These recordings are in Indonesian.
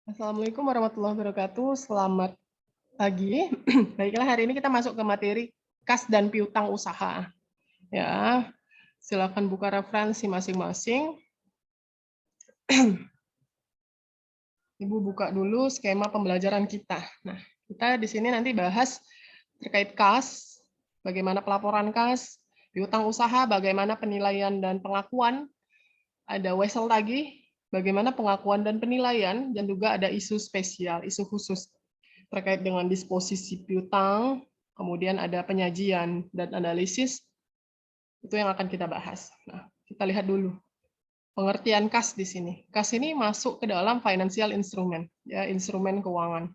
Assalamualaikum warahmatullahi wabarakatuh. Selamat pagi. Baiklah, hari ini kita masuk ke materi kas dan piutang usaha. Ya, silakan buka referensi masing-masing. Ibu buka dulu skema pembelajaran kita. Nah, kita di sini nanti bahas terkait kas, bagaimana pelaporan kas, piutang usaha, bagaimana penilaian dan pengakuan, ada wesel tagih, bagaimana pengakuan dan penilaian, dan juga ada isu spesial, isu khusus terkait dengan disposisi piutang, kemudian ada penyajian dan analisis, itu yang akan kita bahas. Nah, kita lihat dulu pengertian kas di sini. Kas ini masuk ke dalam financial instrument, ya, instrumen keuangan,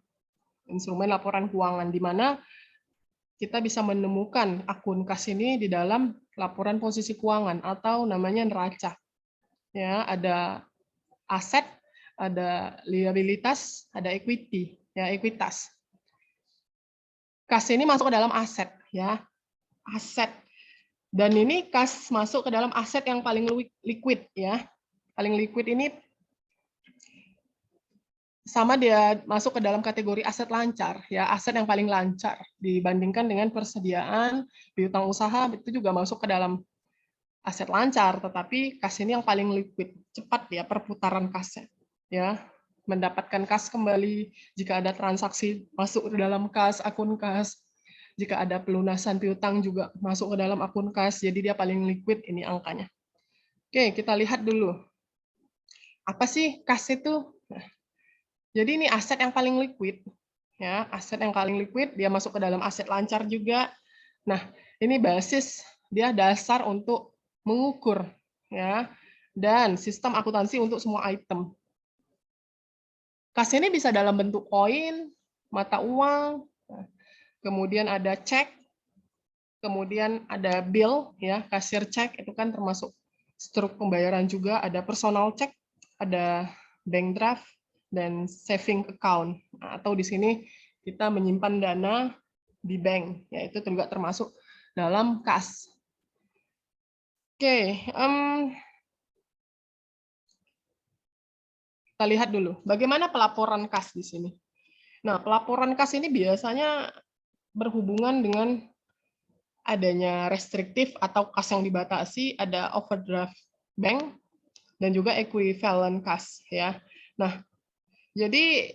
instrumen laporan keuangan, di mana kita bisa menemukan akun kas ini di dalam laporan posisi keuangan atau namanya neraca. Ya, ada aset, ada liabilitas, ada equity, ya, ekuitas. Kas ini masuk ke dalam aset, ya, aset. Dan ini kas masuk ke dalam aset yang paling liquid, ya. Paling liquid ini sama dia masuk ke dalam kategori aset lancar, ya, aset yang paling lancar dibandingkan dengan persediaan piutang usaha, itu juga masuk ke dalam aset lancar, tetapi kas ini yang paling liquid, cepat ya perputaran kasnya, ya. Mendapatkan kas kembali jika ada transaksi masuk ke dalam kas, akun kas. Jika ada pelunasan piutang juga masuk ke dalam akun kas, jadi dia paling liquid ini angkanya. Oke, kita lihat dulu. Apa sih kas itu? Nah, jadi ini aset yang paling liquid, ya, aset yang paling liquid, dia masuk ke dalam aset lancar juga. Nah, ini basis, dia dasar untuk mengukur, ya, dan sistem akuntansi untuk semua item. Kas ini bisa dalam bentuk koin, mata uang, kemudian ada cek, kemudian ada bill, ya, kasir cek, itu kan termasuk struk pembayaran juga, ada personal cek, ada bank draft, dan saving account. Nah, atau di sini kita menyimpan dana di bank, ya, itu juga termasuk dalam kas. Oke, kita lihat dulu bagaimana pelaporan kas di sini. Nah, pelaporan kas ini biasanya berhubungan dengan adanya restriktif atau kas yang dibatasi, ada overdraft bank, dan juga equivalent kas, ya. Nah, jadi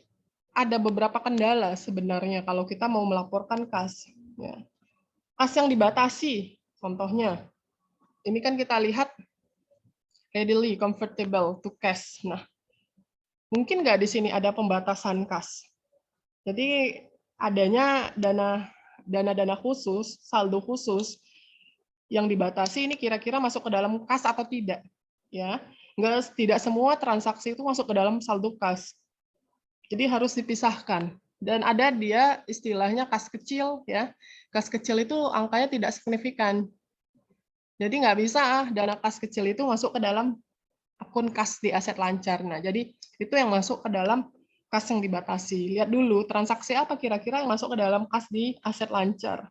ada beberapa kendala sebenarnya kalau kita mau melaporkan kas, ya. Kas yang dibatasi, contohnya, ini kan kita lihat readily convertible to cash. Nah, mungkin nggak di sini ada pembatasan kas. Jadi adanya dana khusus, saldo khusus yang dibatasi ini kira-kira masuk ke dalam kas atau tidak, ya. Tidak semua transaksi itu masuk ke dalam saldo kas. Jadi harus dipisahkan. Dan ada dia istilahnya kas kecil, ya. Kas kecil itu angkanya tidak signifikan. Jadi nggak bisa dana kas kecil itu masuk ke dalam akun kas di aset lancar. Nah, jadi itu yang masuk ke dalam kas yang dibatasi. Lihat dulu transaksi apa kira-kira yang masuk ke dalam kas di aset lancar.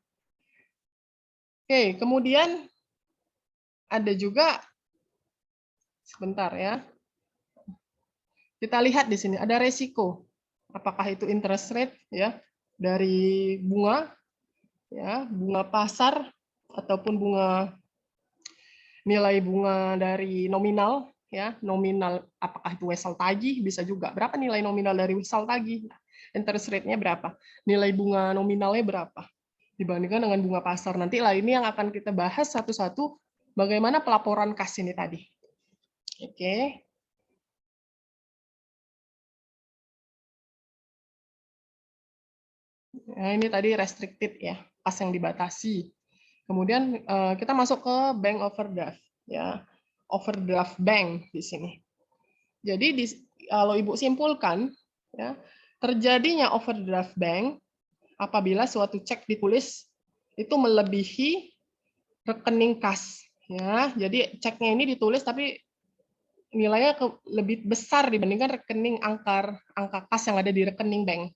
Oke, kemudian ada juga, sebentar ya, kita lihat di sini ada resiko. Apakah itu interest rate, ya, dari bunga, ya, bunga pasar ataupun nilai bunga dari nominal, ya, nominal, apakah itu wesel tagih, bisa juga berapa nilai nominal dari wesel tagih, interest rate-nya berapa, nilai bunga nominalnya berapa dibandingkan dengan bunga pasar. Nanti lah ini yang akan kita bahas satu-satu, bagaimana pelaporan kas ini tadi. Oke. Nah, ini tadi restricted, ya, kas yang dibatasi. Kemudian kita masuk ke bank overdraft, ya, overdraft bank di sini. Jadi kalau Ibu simpulkan, ya, terjadinya overdraft bank apabila suatu cek ditulis itu melebihi rekening kas, ya. Jadi ceknya ini ditulis tapi nilainya lebih besar dibandingkan rekening angka kas yang ada di rekening bank.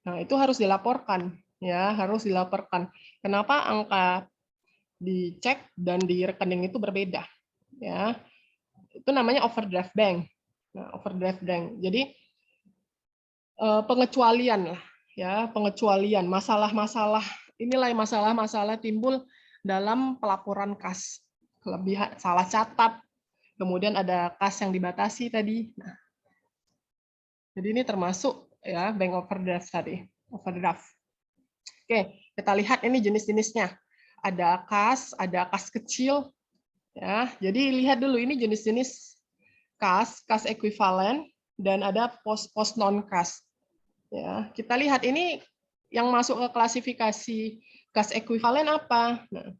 Nah, itu harus dilaporkan, ya, harus dilaporkan. Kenapa angka dicek dan di rekening itu berbeda, ya. Itu namanya overdraft bank. Nah, overdraft bank. Jadi pengecualian lah, ya, pengecualian masalah-masalah inilah masalah-masalah timbul dalam pelaporan kas, kelebihan salah catat, kemudian ada kas yang dibatasi tadi. Nah, jadi ini termasuk ya bank overdraft tadi, overdraft. Oke, kita lihat ini jenis-jenisnya. Ada kas kecil, ya. Jadi lihat dulu ini jenis-jenis kas ekuivalen, dan ada pos non kas. Ya, kita lihat ini yang masuk ke klasifikasi kas ekuivalen apa? Nah,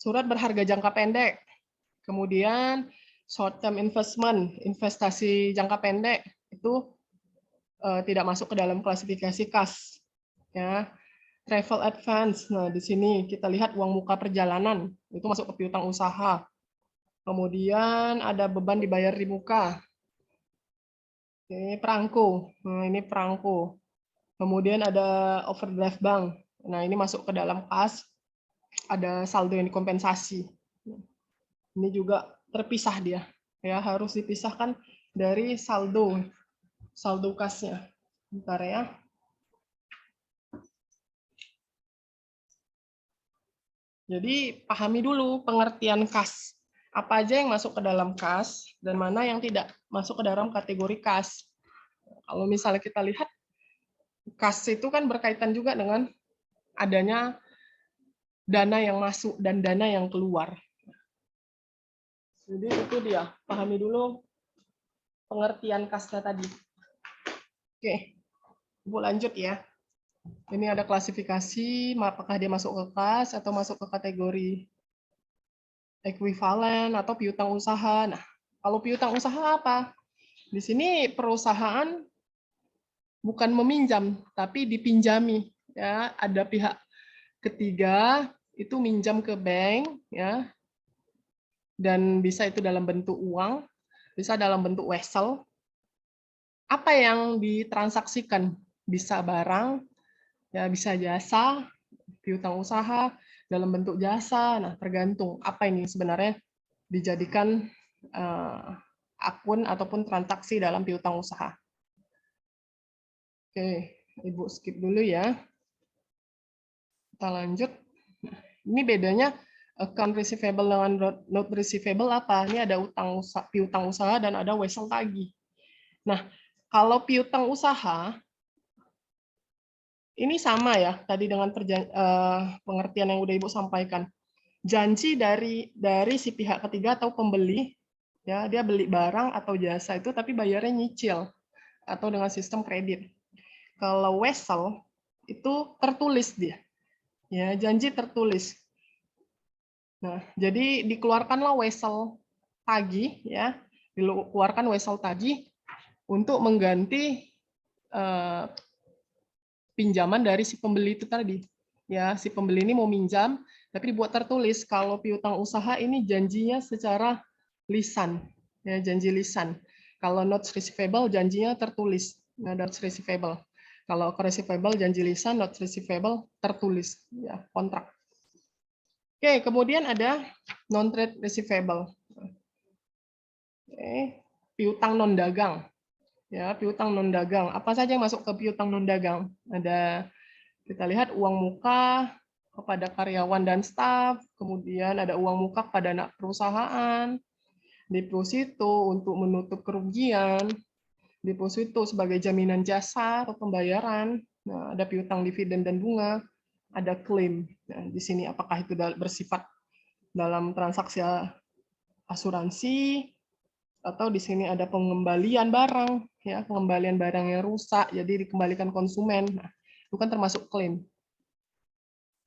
surat berharga jangka pendek, kemudian short term investment, investasi jangka pendek itu tidak masuk ke dalam klasifikasi kas. Ya, travel advance. Nah, di sini kita lihat uang muka perjalanan itu masuk ke piutang usaha. Kemudian ada beban dibayar di muka. Ini perangko. Nah, ini perangko. Kemudian ada overdraft bank. Nah, ini masuk ke dalam kas. Ada saldo yang dikompensasi. Ini juga terpisah dia. Ya, harus dipisahkan dari saldo kasnya. Bentar ya. Jadi pahami dulu pengertian kas. Apa aja yang masuk ke dalam kas dan mana yang tidak masuk ke dalam kategori kas. Kalau misalnya kita lihat, kas itu kan berkaitan juga dengan adanya dana yang masuk dan dana yang keluar. Jadi itu dia, pahami dulu pengertian kasnya tadi. Oke, Ibu lanjut ya. Ini ada klasifikasi, apakah dia masuk ke kas atau masuk ke kategori ekuivalen atau piutang usaha. Nah, kalau piutang usaha apa? Di sini perusahaan bukan meminjam, tapi dipinjami. Ya, ada pihak ketiga itu minjam ke bank, ya, dan bisa itu dalam bentuk uang, bisa dalam bentuk wesel. Apa yang ditransaksikan? Bisa barang, ya, bisa jasa, piutang usaha dalam bentuk jasa. Nah, tergantung apa ini sebenarnya dijadikan akun ataupun transaksi dalam piutang usaha. Oke, Ibu skip dulu ya. Kita lanjut. Ini bedanya account receivable dengan note receivable apa? Ini ada piutang usaha dan ada wesel tagih. Nah, kalau piutang usaha ini sama ya tadi dengan pengertian yang udah Ibu sampaikan. Janji dari si pihak ketiga atau pembeli, ya, dia beli barang atau jasa itu tapi bayarnya nyicil atau dengan sistem kredit. Kalau wesel itu tertulis dia. Ya, janji tertulis. Nah, jadi dikeluarkanlah wesel tagih, ya, dikeluarkan wesel tagih untuk mengganti pinjaman dari si pembeli itu tadi. Ya, si pembeli ini mau minjam, tapi dibuat tertulis. Kalau piutang usaha ini janjinya secara lisan, ya, janji lisan. Kalau notes receivable janjinya tertulis, nah, notes receivable. Kalau receivable janji lisan, notes receivable tertulis, ya, kontrak. Oke, kemudian ada non-trade receivable. Oke, piutang non dagang. Ya, piutang non dagang. Apa saja yang masuk ke piutang non dagang? Ada, kita lihat, uang muka kepada karyawan dan staf, kemudian ada uang muka kepada anak perusahaan, deposito untuk menutup kerugian, deposito sebagai jaminan jasa atau pembayaran. Nah, ada piutang dividen dan bunga, ada klaim. Nah, di sini apakah itu bersifat dalam transaksi asuransi, atau di sini ada pengembalian barang, ya, pengembalian barang yang rusak jadi dikembalikan konsumen. Nah, itu kan termasuk klaim.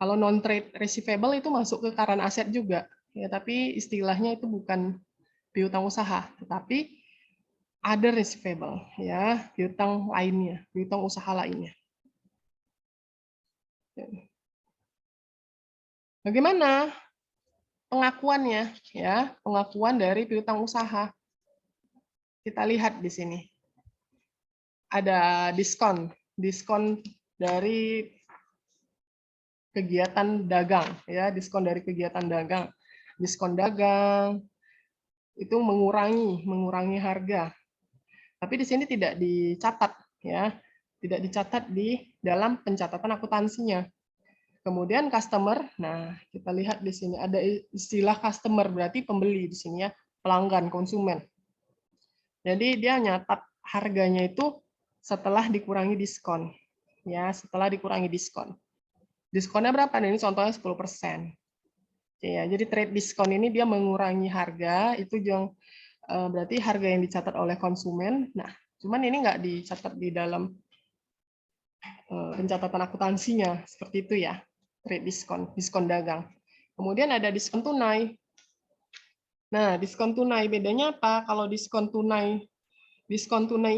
Kalau non trade receivable itu masuk ke current asset juga, ya, tapi istilahnya itu bukan piutang usaha, tetapi other receivable, ya, piutang lainnya, piutang usaha lainnya. Bagaimana pengakuannya, ya, pengakuan dari piutang usaha? Kita lihat di sini. Ada diskon dari kegiatan dagang, ya, diskon dari kegiatan dagang. Diskon dagang itu mengurangi harga. Tapi di sini tidak dicatat ya, tidak dicatat di dalam pencatatan akuntansinya. Kemudian customer, nah kita lihat di sini ada istilah customer, berarti pembeli di sini ya, pelanggan, konsumen. Jadi dia nyatat harganya itu setelah dikurangi diskon. Ya, setelah dikurangi diskon. Diskonnya berapa? Nah, ini contohnya 10%. Ya, jadi trade diskon ini dia mengurangi harga, itu yang berarti harga yang dicatat oleh konsumen. Nah, cuman ini nggak dicatat di dalam pencatatan akuntansinya, seperti itu ya. Trade diskon, diskon dagang. Kemudian ada diskon tunai. Nah, diskon tunai bedanya apa? Kalau diskon tunai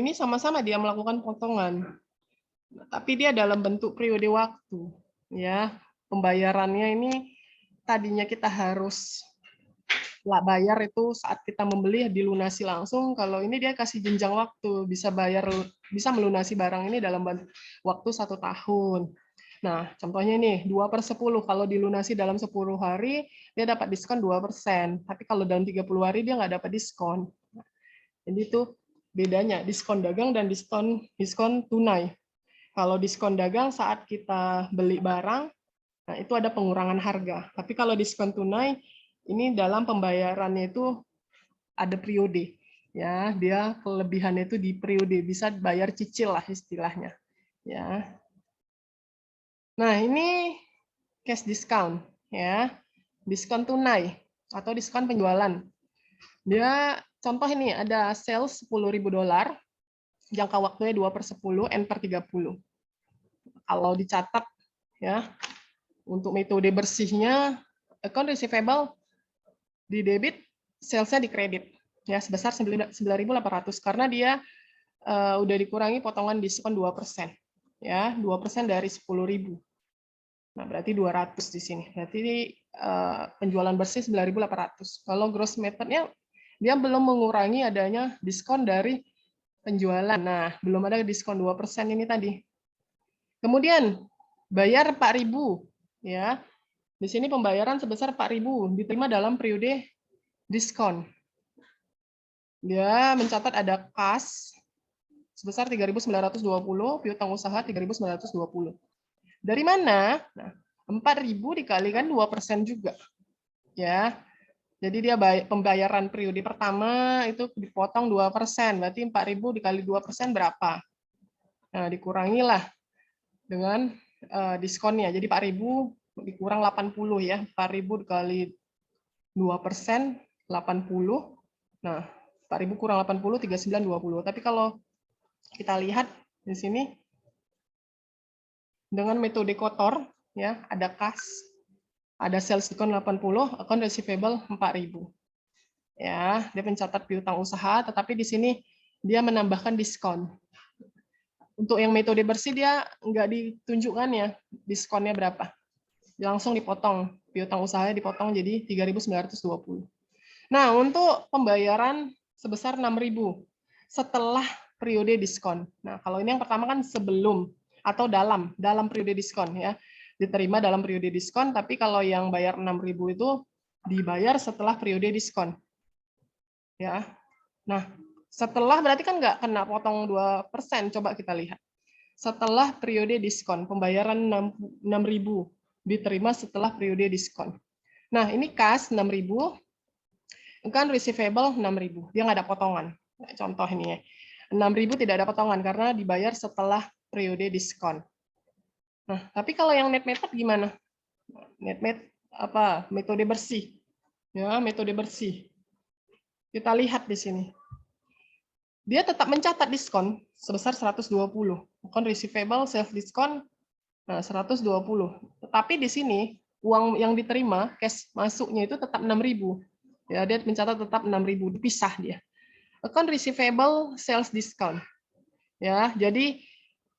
ini sama-sama dia melakukan potongan, tapi dia dalam bentuk periode waktu. Ya, pembayarannya ini tadinya kita harus bayar itu saat kita membeli dilunasi langsung. Kalau ini dia kasih jenjang waktu, bisa melunasi barang ini dalam waktu 1 tahun. Nah, contohnya nih 2/10, kalau dilunasi dalam 10 hari dia dapat diskon 2%, tapi kalau dalam 30 hari dia nggak dapat diskon. Jadi itu bedanya diskon dagang dan diskon tunai. Kalau diskon dagang saat kita beli barang, nah itu ada pengurangan harga. Tapi kalau diskon tunai ini dalam pembayarannya itu ada periode. Ya, dia kelebihannya itu di periode, bisa bayar cicil lah istilahnya. Ya. Nah, ini cash discount ya. Diskon tunai atau diskon penjualan. Dia contoh ini ada sales $10.000, jangka waktunya 2/10, N/30. Kalau dicatat ya, untuk metode bersihnya account receivable di debit, sales-nya di kredit ya sebesar 9.800 karena dia udah dikurangi potongan diskon 2%. Ya, 2% dari 10.000. Nah, berarti 200 di sini. Berarti penjualan bersih 9.800. Kalau gross method-nya dia belum mengurangi adanya diskon dari penjualan. Nah, belum ada diskon 2% ini tadi. Kemudian bayar 4.000 ya. Di sini pembayaran sebesar 4.000 diterima dalam periode diskon. Dia mencatat ada kas sebesar 3.920, piutang usaha 3.920. Dari mana? Nah, 4.000 dikalikan 2% juga. Ya. Jadi dia pembayaran periode pertama itu dipotong 2%, berarti 4.000 dikali 2% berapa? Nah, dikurangilah dengan diskonnya. Jadi 4.000 dikurang 80 ya. 4.000 dikali 2%, 80. Nah, 4.000 kurang 80, 3920. Tapi kalau kita lihat di sini dengan metode kotor ya, ada kas, ada sales diskon 80, account receivable 4.000. Ya, dia mencatat piutang usaha, tetapi di sini dia menambahkan diskon. Untuk yang metode bersih dia nggak ditunjukkan ya diskonnya berapa. Langsung dipotong, piutang usahanya dipotong jadi 3.920. Nah, untuk pembayaran sebesar 6.000 setelah periode diskon. Nah, kalau ini yang pertama kan sebelum atau dalam periode diskon ya. Diterima dalam periode diskon, tapi kalau yang bayar 6.000 itu dibayar setelah periode diskon. Ya. Nah, setelah berarti kan nggak kena potong 2%, coba kita lihat. Setelah periode diskon, pembayaran 6.000 diterima setelah periode diskon. Nah, ini kas 6.000, kan receivable 6.000, dia nggak ada potongan. Contoh ini ya, 6.000 tidak ada potongan karena dibayar setelah periode diskon. Nah, tapi kalau yang net method gimana? Net method apa? Metode bersih. Ya, metode bersih. Kita lihat di sini. Dia tetap mencatat diskon sebesar 120. Account receivable self diskon 120. Tetapi di sini uang yang diterima cash masuknya itu tetap 6.000. Ya, dia mencatat tetap 6.000, dipisah dia. Account receivable sales discount. Ya, jadi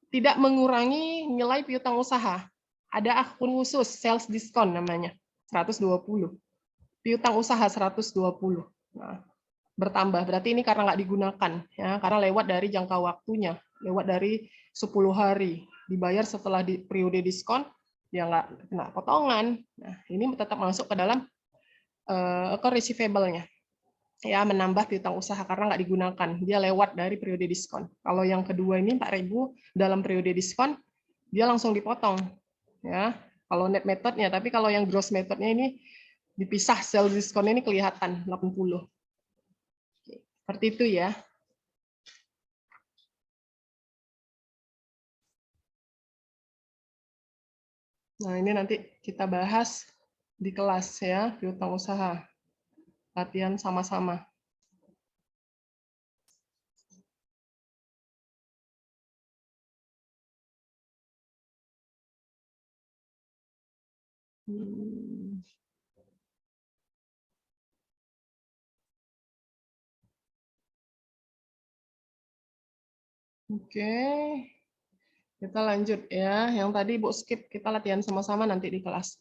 tidak mengurangi nilai piutang usaha. Ada akun khusus sales discount namanya, 120. Piutang usaha 120. Nah, bertambah. Berarti ini karena nggak digunakan, ya, karena lewat dari jangka waktunya, lewat dari 10 hari. Dibayar setelah di periode diskon, ya nggak kena potongan. Nah, ini tetap masuk ke dalam account receivable-nya. ya menambah piutang usaha karena nggak digunakan, dia lewat dari periode diskon. Kalau yang kedua ini 4.000 dalam periode diskon, dia langsung dipotong, ya. Kalau net methodnya, tapi kalau yang gross methodnya ini dipisah, sales diskon ini kelihatan 80. Seperti itu ya. Nah, ini nanti kita bahas di kelas ya, piutang usaha. Latihan sama-sama. Oke. Kita lanjut ya. Yang tadi Ibu skip, kita latihan sama-sama nanti di kelas.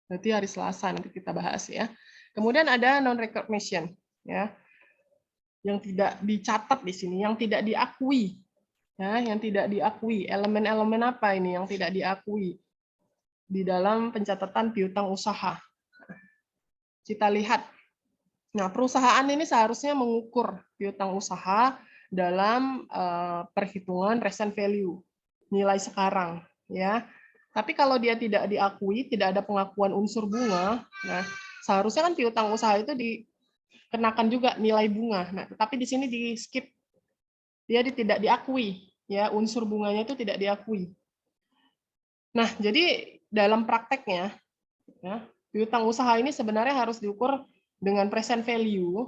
Berarti hari Selasa nanti kita bahas ya. Kemudian ada non-recognition ya. Yang tidak dicatat di sini, yang tidak diakui. Ya, yang tidak diakui. Elemen-elemen apa ini yang tidak diakui di dalam pencatatan piutang usaha? Kita lihat. Nah, perusahaan ini seharusnya mengukur piutang usaha dalam perhitungan present value, nilai sekarang, ya. Tapi kalau dia tidak diakui, tidak ada pengakuan unsur bunga, nah seharusnya kan piutang usaha itu dikenakan juga nilai bunga. Nah, tetapi di sini di skip, dia tidak diakui, ya unsur bunganya itu tidak diakui. Nah, jadi dalam prakteknya, ya, piutang usaha ini sebenarnya harus diukur dengan present value,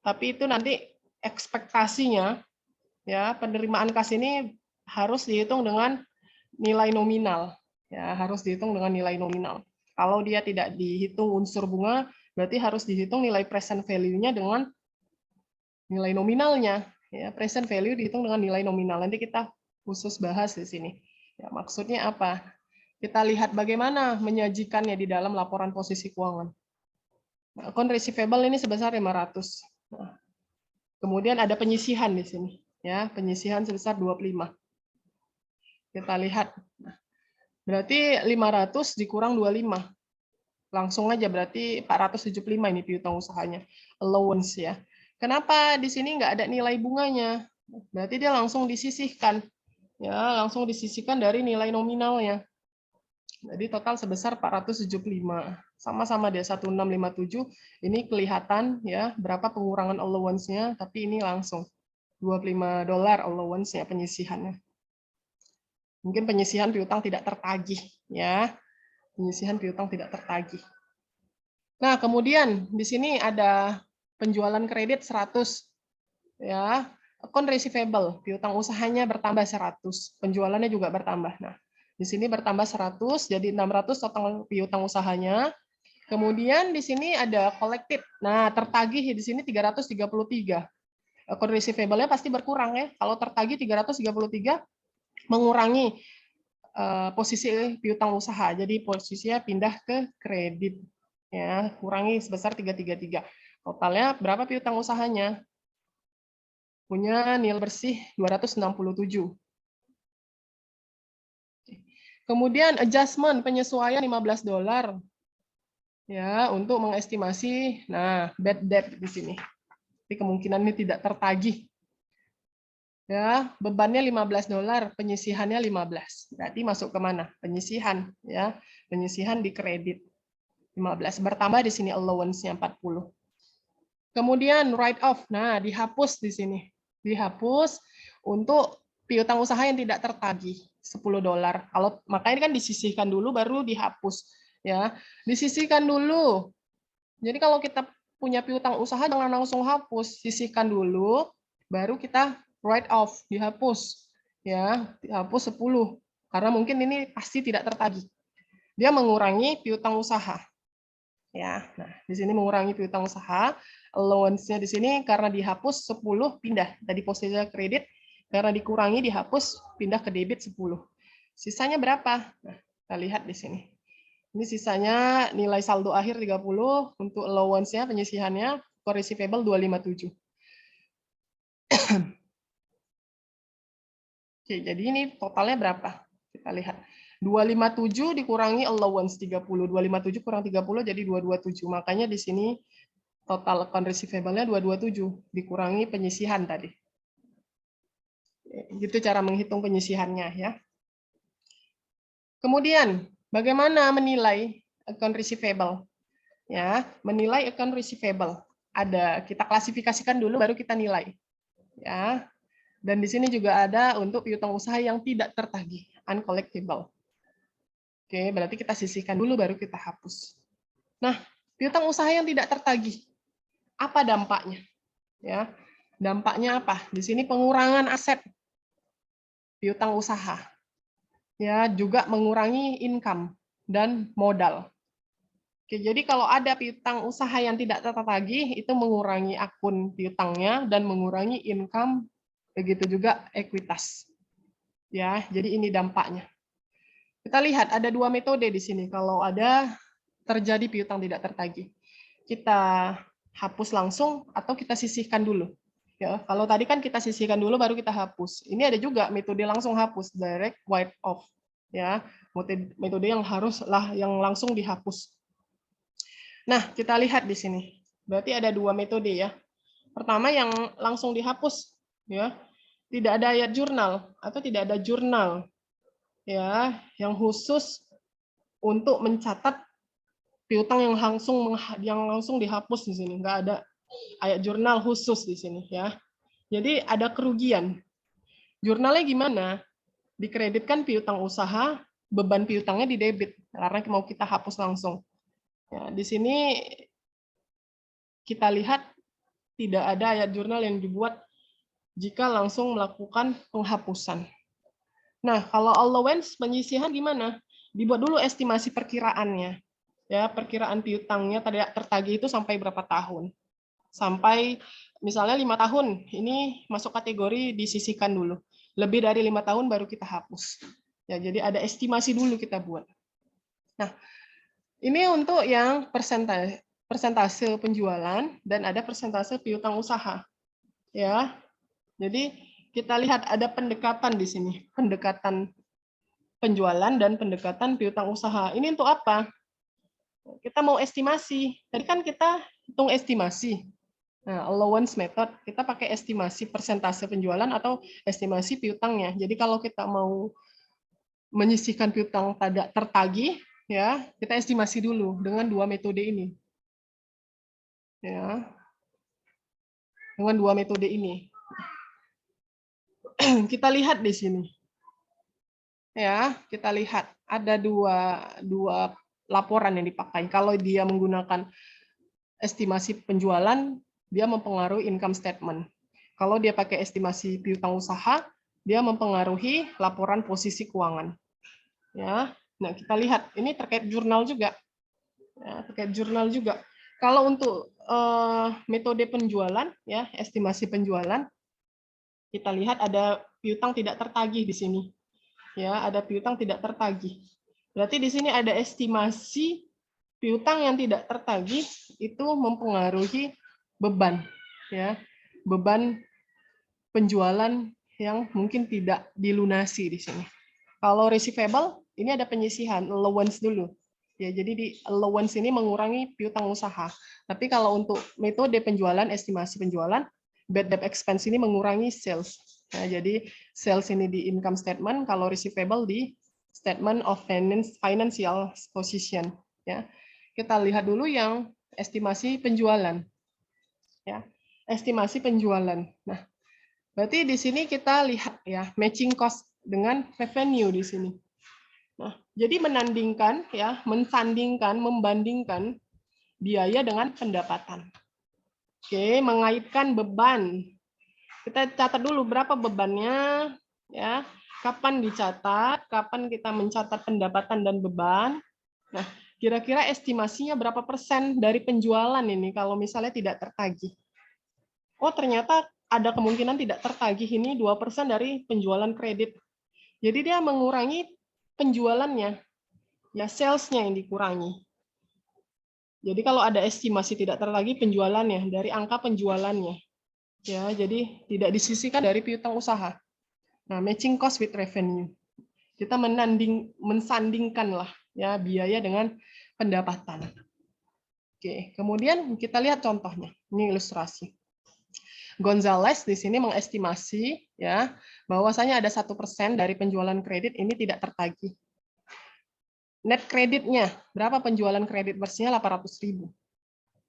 tapi itu nanti ekspektasinya, ya penerimaan kas ini harus dihitung dengan nilai nominal, ya harus dihitung dengan nilai nominal. Kalau dia tidak dihitung unsur bunga, berarti harus dihitung nilai present value-nya dengan nilai nominalnya. Ya, present value dihitung dengan nilai nominal. Nanti kita khusus bahas di sini. Ya, maksudnya apa? Kita lihat bagaimana menyajikannya di dalam laporan posisi keuangan. Account receivable ini sebesar 500. Nah, kemudian ada penyisihan di sini, ya, penyisihan sebesar 25. Kita lihat. Nah, berarti 500 dikurang 25. Langsung aja berarti 475 ini piutang usahanya. Allowance ya. Kenapa di sini nggak ada nilai bunganya? Berarti dia langsung disisihkan. Ya, langsung disisihkan dari nilai nominalnya. Jadi total sebesar 475. Sama-sama dia 1657. Ini kelihatan ya berapa pengurangan allowance-nya, tapi ini langsung $25 allowance-nya penyisihannya. Mungkin penyisihan piutang tidak tertagih ya. Penyisihan piutang tidak tertagih. Nah, kemudian di sini ada penjualan kredit 100 ya. Account receivable, piutang usahanya bertambah 100, penjualannya juga bertambah. Nah, di sini bertambah 100 jadi 600 total piutang usahanya. Kemudian di sini ada collected. Nah, tertagih di sini 333. Account receivable-nya pasti berkurang ya. Kalau tertagih 333 mengurangi posisi piutang usaha. Jadi posisinya pindah ke kredit. Ya, kurangi sebesar 333. Totalnya berapa piutang usahanya? Punya nilai bersih 267. Kemudian adjustment penyesuaian $15 ya untuk mengestimasi bad debt di sini. Jadi kemungkinan ini tidak tertagih. Ya, bebannya $15, penyisihannya 15. Berarti masuk ke mana? Penyisihan ya. Penyisihan di kredit 15. Bertambah di sini allowance-nya 40. Kemudian write off. Nah, dihapus di sini. Dihapus untuk piutang usaha yang tidak tertagih $10. Kalau makanya kan disisihkan dulu baru dihapus ya. Disisihkan dulu. Jadi kalau kita punya piutang usaha jangan langsung hapus, sisihkan dulu baru kita write off, dihapus. Ya, dihapus 10 karena mungkin ini pasti tidak tertagih. Dia mengurangi piutang usaha. Ya, nah di sini mengurangi piutang usaha, allowance-nya di sini karena dihapus 10 pindah dari posisi kredit, karena dikurangi dihapus pindah ke debit 10. Sisanya berapa? Nah, kita lihat di sini. Ini sisanya nilai saldo akhir 30 untuk allowance-nya penyisihannya, core receivable 257. Oke, jadi ini totalnya berapa? Kita lihat. 257 dikurangi allowance 30. 257 kurang 30 jadi 227. Makanya di sini total account receivable-nya 227 dikurangi penyisihan tadi. Gitu cara menghitung penyisihannya ya. Kemudian bagaimana menilai account receivable? Ya, menilai account receivable. Kita klasifikasikan dulu baru kita nilai. Ya. Dan di sini juga ada untuk piutang usaha yang tidak tertagih, uncollectible. Oke, berarti kita sisihkan dulu baru kita hapus. Nah, piutang usaha yang tidak tertagih, apa dampaknya? Ya, dampaknya apa? Di sini pengurangan aset piutang usaha. Ya, juga mengurangi income dan modal. Oke, jadi kalau ada piutang usaha yang tidak tertagih, itu mengurangi akun piutangnya dan mengurangi income, begitu juga ekuitas. Ya, jadi ini dampaknya. Kita lihat ada dua metode di sini. Kalau ada terjadi piutang tidak tertagih, kita hapus langsung atau kita sisihkan dulu. Ya, kalau tadi kan kita sisihkan dulu baru kita hapus. Ini ada juga metode langsung hapus, direct write off. Ya, metode yang langsung dihapus. Nah, kita lihat di sini. Berarti ada dua metode ya. Pertama yang langsung dihapus, ya, tidak ada ayat jurnal atau tidak ada jurnal ya yang khusus untuk mencatat piutang yang langsung dihapus di sini. Nggak ada ayat jurnal khusus di sini ya. Jadi ada kerugian. Jurnalnya gimana? Dikreditkan piutang usaha, beban piutangnya di debit karena mau kita hapus langsung. Ya, di sini kita lihat tidak ada ayat jurnal yang dibuat jika langsung melakukan penghapusan. Nah, kalau allowance penyisihan gimana? Dibuat dulu estimasi perkiraannya. Ya, perkiraan piutangnya tidak tertagih itu sampai berapa tahun? Sampai misalnya 5 tahun, ini masuk kategori disisihkan dulu. Lebih dari 5 tahun baru kita hapus. Ya, jadi ada estimasi dulu kita buat. Nah, ini untuk yang persentase penjualan dan ada persentase piutang usaha. Ya. Jadi kita lihat ada pendekatan di sini, pendekatan penjualan dan pendekatan piutang usaha. Ini untuk apa? Kita mau estimasi. Tadi kan kita hitung estimasi. Nah, allowance method, kita pakai estimasi persentase penjualan atau estimasi piutangnya. Jadi kalau kita mau menyisihkan piutang tidak tertagih, ya, kita estimasi dulu dengan dua metode ini. Ya. Dengan dua metode ini. Kita lihat di sini. Ya, kita lihat ada dua laporan yang dipakai. Kalau dia menggunakan estimasi penjualan, dia mempengaruhi income statement. Kalau dia pakai estimasi piutang usaha, dia mempengaruhi laporan posisi keuangan. Ya, nah kita lihat ini terkait jurnal juga. Ya, terkait jurnal juga. Kalau untuk metode penjualan, ya estimasi penjualan, kita lihat ada piutang tidak tertagih di sini. Ya, ada piutang tidak tertagih. Berarti di sini ada estimasi piutang yang tidak tertagih itu mempengaruhi beban, ya, beban penjualan yang mungkin tidak dilunasi di sini. Kalau receivable, ini ada penyisihan allowance dulu. Ya, jadi di allowance ini mengurangi piutang usaha. Tapi kalau untuk metode penjualan, estimasi penjualan, bad debt expense ini mengurangi sales. Nah, jadi sales ini di income statement, kalau receivable di statement of financial position. Ya, kita lihat dulu yang estimasi penjualan. Ya, estimasi penjualan. Nah, berarti di sini kita lihat ya matching cost dengan revenue di sini. Nah, jadi menandingkan ya, mensandingkan, membandingkan biaya dengan pendapatan. Oke, mengaitkan beban. Kita catat dulu berapa bebannya, ya. Kapan dicatat, kapan kita mencatat pendapatan dan beban. Nah, kira-kira estimasinya berapa persen dari penjualan ini kalau misalnya tidak tertagih. Oh, ternyata ada kemungkinan tidak tertagih ini 2% dari penjualan kredit. Jadi dia mengurangi penjualannya. Ya, sales-nya yang dikurangi. Jadi kalau ada estimasi tidak tertagih penjualannya dari angka penjualannya. Ya, jadi tidak disisihkan dari piutang usaha. Nah, matching cost with revenue. Kita mensandingkan lah ya biaya dengan pendapatan. Oke, kemudian kita lihat contohnya. Ini ilustrasi. Gonzales di sini mengestimasi ya bahwasanya ada 1% dari penjualan kredit ini tidak tertagih. Net kreditnya, berapa penjualan kredit bersihnya? 800.000.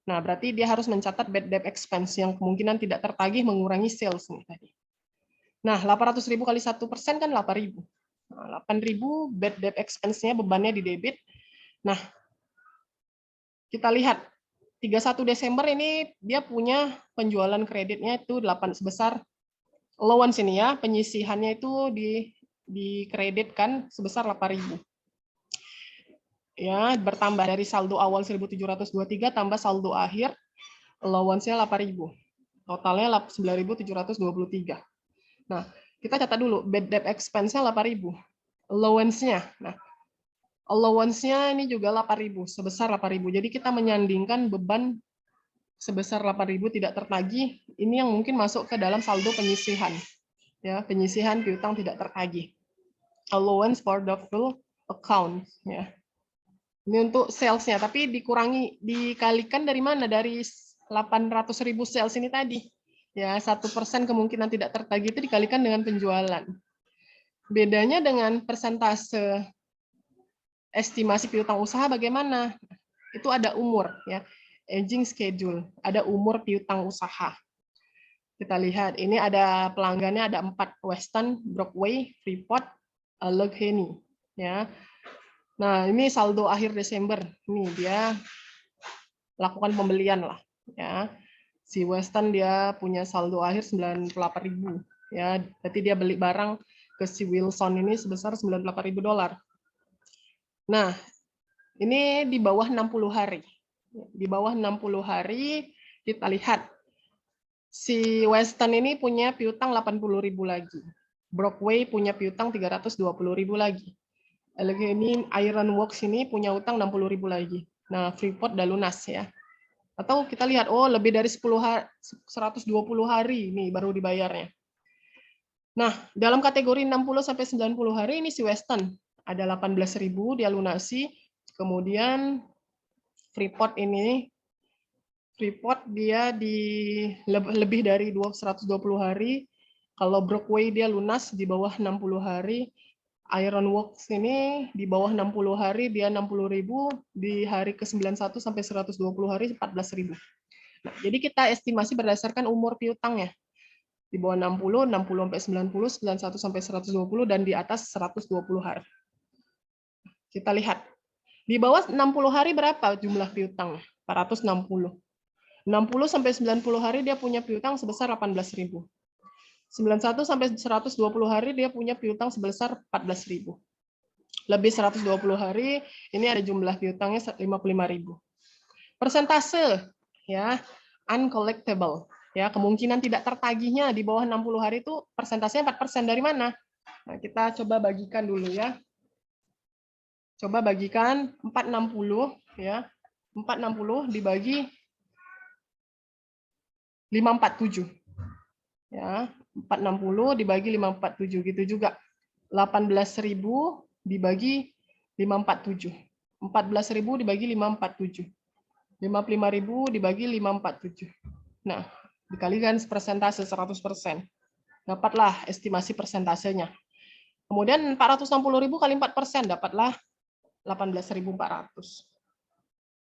Nah, berarti dia harus mencatat bad debt expense yang kemungkinan tidak tertagih mengurangi sales nih tadi. Nah, 800.000 kali 1% kan 8.000. Nah, 8.000 bad debt expense-nya bebannya di debit. Nah, kita lihat 31 Desember ini dia punya penjualan kreditnya itu sebesar allowance ini ya, penyisihannya itu dikreditkan sebesar 8.000. Ya, bertambah dari saldo awal 1.723 tambah saldo akhir allowance-nya 8.000. Totalnya 9.723. Nah, kita catat dulu bad debt expense-nya 8.000. Allowance-nya. Nah, allowance-nya ini juga 8.000, sebesar 8.000. Jadi kita menyandingkan beban sebesar 8.000 tidak tertagih, ini yang mungkin masuk ke dalam saldo penyisihan. Ya, penyisihan piutang tidak tertagih. Allowance for doubtful account ya. Ini untuk sales-nya, tapi dikalikan dari mana? Dari 800.000 sales ini tadi. Ya, 1% kemungkinan tidak tertagih itu dikalikan dengan penjualan. Bedanya dengan persentase estimasi piutang usaha bagaimana? Itu ada umur ya, aging schedule, ada umur piutang usaha. Kita lihat ini ada pelanggannya ada 4, Weston, Brockway, Freeport, Allegheny ya. Nah, ini saldo akhir Desember. Ini dia lakukan pembelian lah ya. Si Weston dia punya saldo akhir 98.000 ya. Berarti dia beli barang ke si Wilson ini sebesar $98.000. Nah, ini di bawah 60 hari. Di bawah 60 hari kita lihat si Weston ini punya piutang 80.000 lagi. Brockway punya piutang 320.000 lagi. Allegheny Iron Works ini punya utang 60.000 lagi. Nah, Freeport udah lunas ya. Atau kita lihat, oh lebih dari 120 hari nih baru dibayarnya. Nah, dalam kategori 60-90 hari ini si Weston. Ada 18.000 dia lunasi. Kemudian Freeport ini, Freeport dia di lebih dari 120 hari. Kalau Brockway dia lunas di bawah 60 hari. Iron Works ini di bawah 60 hari dia 60.000, di hari ke-91 sampai 120 hari 14.000. Nah, jadi kita estimasi berdasarkan umur piutangnya. Di bawah 60, 60 sampai 90, 91 sampai 120 dan di atas 120 hari. Kita lihat. Di bawah 60 hari berapa jumlah piutang? 460. 60 sampai 90 hari dia punya piutang sebesar 18.000. 91 sampai 120 hari dia punya piutang sebesar 14.000. Lebih 120 hari ini ada jumlah piutangnya 55.000. Persentase ya, uncollectible ya, kemungkinan tidak tertagihnya di bawah 60 hari itu persentasenya 4% dari mana? Nah, kita coba bagikan dulu ya. Coba bagikan 460 ya. 460 dibagi 547. Ya, 460 dibagi 547 gitu juga. 18.000 dibagi 547. 14.000 dibagi 547. 55.000 dibagi 547. Nah, dikalikan persentase 100%. Dapatlah estimasi persentasenya. Kemudian 460.000 kali 4%, dapatlah 18.400.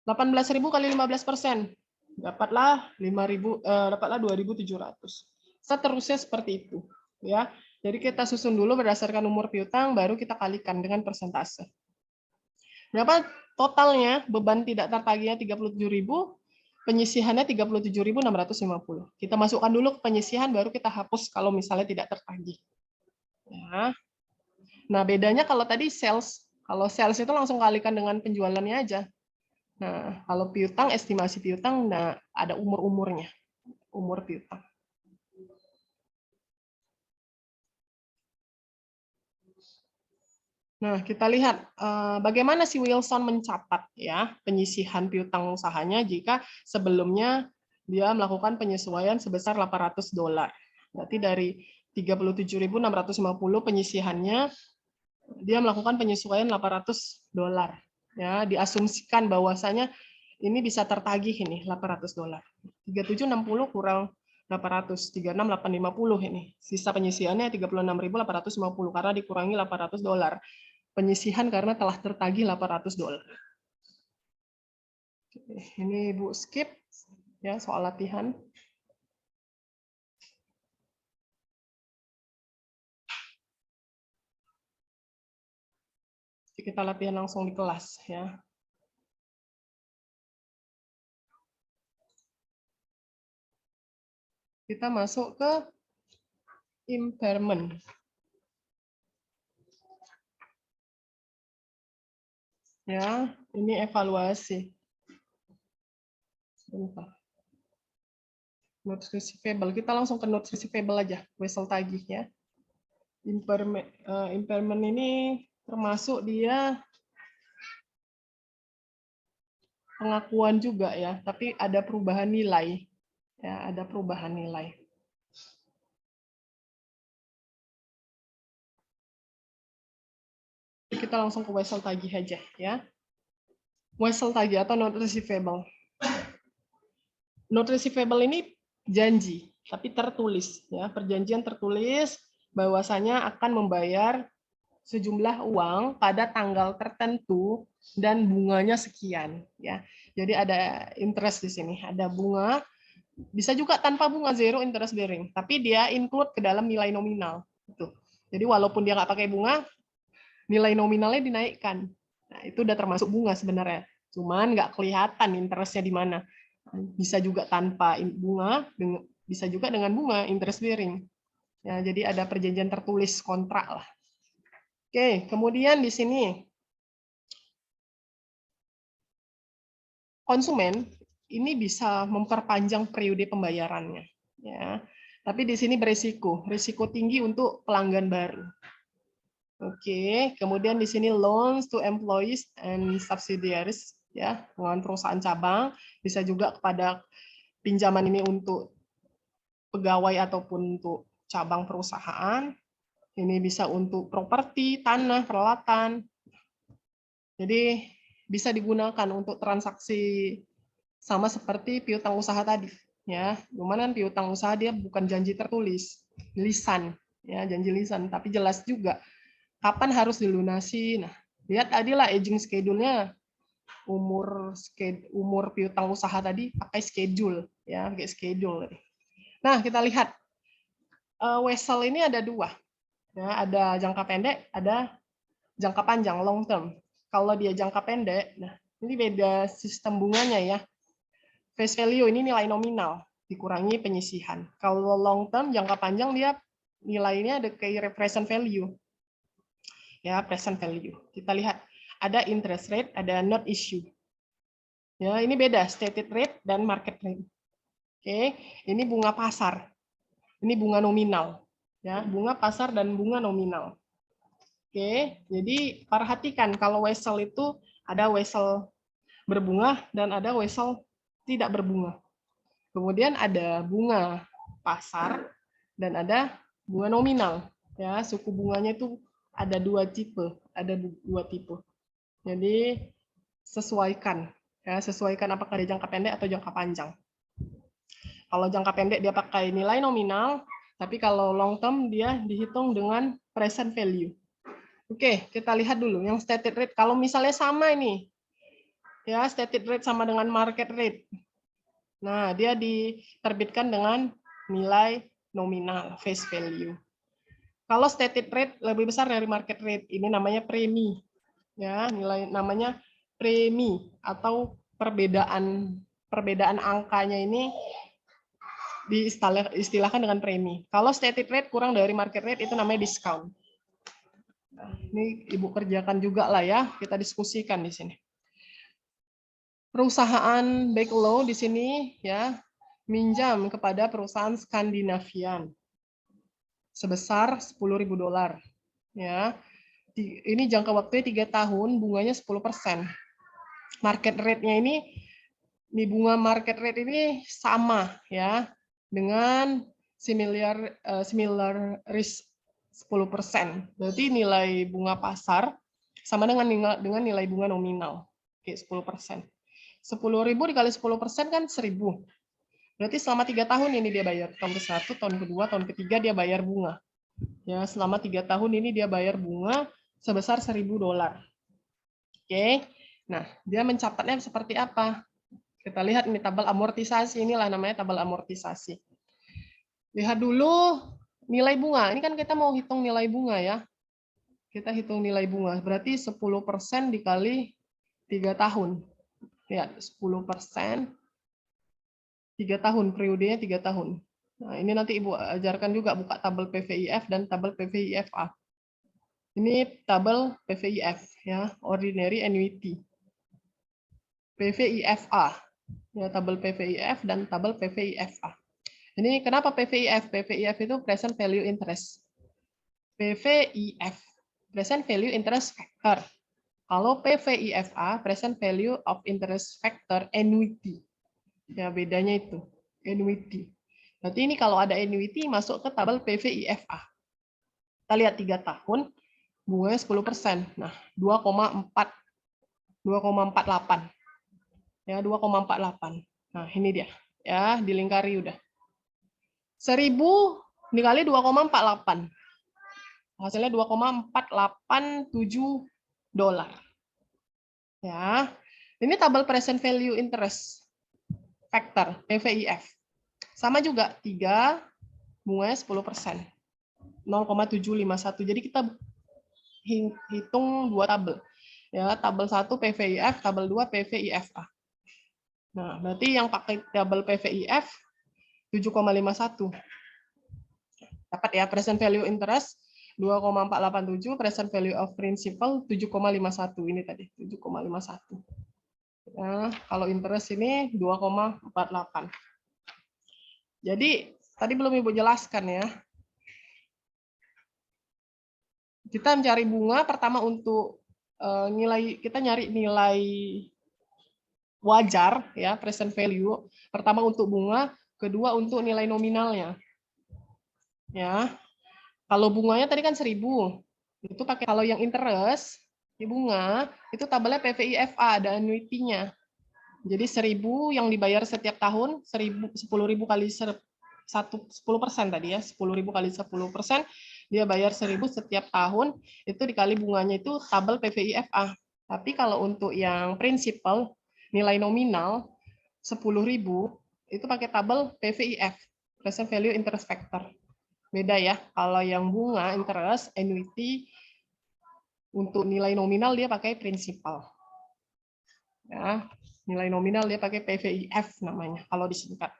18.000 kali 15%, dapatlah 2.700. Seterusnya seperti itu. Ya, jadi kita susun dulu berdasarkan umur piutang, baru kita kalikan dengan persentase. Berapa totalnya? Beban tidak tertagihnya 37.000, penyisihannya 37.650. Kita masukkan dulu ke penyisihan, baru kita hapus kalau misalnya tidak tertagih. Ya. Nah, bedanya kalau tadi sales. Kalau sales itu langsung kalikan dengan penjualannya aja. Nah, kalau piutang, estimasi piutang, nah ada umur-umurnya. Umur piutang. Nah, kita lihat bagaimana si Wilson mencatat ya penyisihan piutang usahanya jika sebelumnya dia melakukan penyesuaian sebesar $800. Berarti dari 37.650 penyisihannya dia melakukan penyesuaian $800. Ya, diasumsikan bahwasanya ini bisa tertagih ini $800. 3760 kurang 800, 36850 ini. Sisa penyisihannya 36.850 karena dikurangi $800. Penyisihan karena telah tertagih $800. Ini Ibu skip ya soal latihan. Kita latihan langsung di kelas ya. Kita masuk ke impairment. Ya, ini evaluasi. Bentar. Notes receivable. Kita langsung ke notes receivable aja, wesel tagih ya. Impairment ini termasuk dia pengakuan juga ya, tapi ada perubahan nilai. Ya, ada perubahan nilai. Kita langsung ke wesel tagih aja ya. Wesel tagih atau note receivable. Note receivable ini janji, tapi tertulis ya, perjanjian tertulis bahwasanya akan membayar sejumlah uang pada tanggal tertentu dan bunganya sekian ya. Jadi ada interest di sini, ada bunga, bisa juga tanpa bunga, zero interest bearing, tapi dia include ke dalam nilai nominal. Gitu. Jadi walaupun dia nggak pakai bunga, nilai nominalnya dinaikkan. Nah, itu udah termasuk bunga sebenarnya. Cuman nggak kelihatan interestnya di mana. Bisa juga tanpa bunga, bisa juga dengan bunga interest bearing. Ya, jadi ada perjanjian tertulis kontrak lah. Oke, kemudian di sini konsumen ini bisa memperpanjang periode pembayarannya, ya. Tapi di sini berisiko tinggi untuk pelanggan baru. Oke, kemudian di sini loans to employees and subsidiaries, ya, dengan perusahaan cabang, bisa juga kepada pinjaman ini untuk pegawai ataupun untuk cabang perusahaan. Ini bisa untuk properti, tanah, peralatan. Jadi bisa digunakan untuk transaksi sama seperti piutang usaha tadi. Ya, cuman piutang usaha dia bukan janji tertulis, lisan, ya janji lisan, tapi jelas juga kapan harus dilunasi. Nah, lihat tadi lah aging schedule-nya, umur piutang usaha tadi pakai schedule, ya pakai schedule. Nah, kita lihat wesel ini ada dua. Ya, ada jangka pendek, ada jangka panjang, long term. Kalau dia jangka pendek, nah ini beda sistem bunganya ya. Face value ini nilai nominal, dikurangi penyisihan. Kalau long term, jangka panjang, dia nilainya ada kayak present value. Ya, present value. Kita lihat, ada interest rate, ada not issue. Ya, ini beda, stated rate dan market rate. Oke, ini bunga pasar. Ini bunga nominal. Ya, bunga pasar dan bunga nominal. Oke, jadi perhatikan kalau wesel itu ada wesel berbunga dan ada wesel tidak berbunga. Kemudian ada bunga pasar dan ada bunga nominal. Ya, suku bunganya itu ada dua tipe, Jadi sesuaikan, ya, sesuaikan apakah dia jangka pendek atau jangka panjang. Kalau jangka pendek dia pakai nilai nominal, tapi kalau long term dia dihitung dengan present value. Oke, kita lihat dulu yang stated rate. Kalau misalnya sama ini, ya stated rate sama dengan market rate. Nah, dia diterbitkan dengan nilai nominal, face value. Kalau stated rate lebih besar dari market rate, ini namanya premi. Ya, nilai namanya premi atau perbedaan angkanya ini diistilahkan dengan premi. Kalau stated rate kurang dari market rate itu namanya discount. Nah, ini Ibu kerjakan juga lah ya, kita diskusikan di sini. Perusahaan Backlow di sini ya minjam kepada perusahaan Skandinavian sebesar $10.000 ya. Ini jangka waktunya 3 tahun, bunganya 10%. Market rate-nya ini bunga market rate ini sama ya dengan similar 10%. Berarti nilai bunga pasar sama dengan nilai bunga nominal. Oke, 10%. 10.000 dikali 10% kan 1.000. Berarti selama 3 tahun ini dia bayar. Tahun ke-1, tahun kedua, tahun ketiga dia bayar bunga. Ya, selama 3 tahun ini dia bayar bunga sebesar $1.000. Oke. Nah, dia mencatatnya seperti apa? Kita lihat ini tabel amortisasi, inilah namanya tabel amortisasi. Lihat dulu nilai bunga. Ini kan kita mau hitung nilai bunga ya. Kita hitung nilai bunga. Berarti 10% dikali 3 tahun. Lihat, 10%, 3 tahun, periodenya 3 tahun. Nah, ini nanti Ibu ajarkan juga buka tabel PVIF dan tabel PVIFA. Ini tabel PVIF ya, ordinary annuity. PVIFA. Ya, tabel PVIF dan tabel PVIFA. Ini kenapa PVIF? PVIF itu present value interest. PVIF, present value interest factor. Kalau PVIFA, present value of interest factor annuity. Ya, bedanya itu, annuity. Berarti ini kalau ada annuity masuk ke tabel PVIFA. Kita lihat 3 tahun, bunganya 10%. Nah, 2,48. Ya, 2,48. Nah, ini dia. Ya, dilingkari udah. 1.000 dikali 2,48. Hasilnya $2,487. Ya. Ini tabel present value interest factor, PVIF. Sama juga 3, bunganya 10%. 0,751. Jadi kita hitung 2 tabel. Ya, tabel 1 PVIF, tabel 2 PVIFA. Nah, berarti yang pakai tabel PVIF 7,51. Dapat ya, present value interest 2,487, present value of principal 7,51. Ini tadi 7,51. Nah, kalau interest ini 2,48. Jadi tadi belum Ibu jelaskan ya. Kita mencari bunga pertama untuk nilai, kita nyari nilai wajar ya, present value. Pertama untuk bunga, kedua untuk nilai nominalnya. Ya. Kalau bunganya tadi kan 1.000. Itu pakai, kalau yang interest di bunga itu tabelnya PVIFA, ada annuity-nya. Jadi 1.000 yang dibayar setiap tahun, 10.000 kali 10% tadi ya, 10.000 kali 10%, dia bayar 1.000 setiap tahun, itu dikali bunganya itu tabel PVIFA. Tapi kalau untuk yang prinsipal, nilai nominal 10.000 itu pakai tabel PVIF, present value interest factor. Beda ya, kalau yang bunga interest annuity untuk nilai nominal dia pakai prinsipal. Ya, nilai nominal dia pakai PVIF namanya kalau disingkat.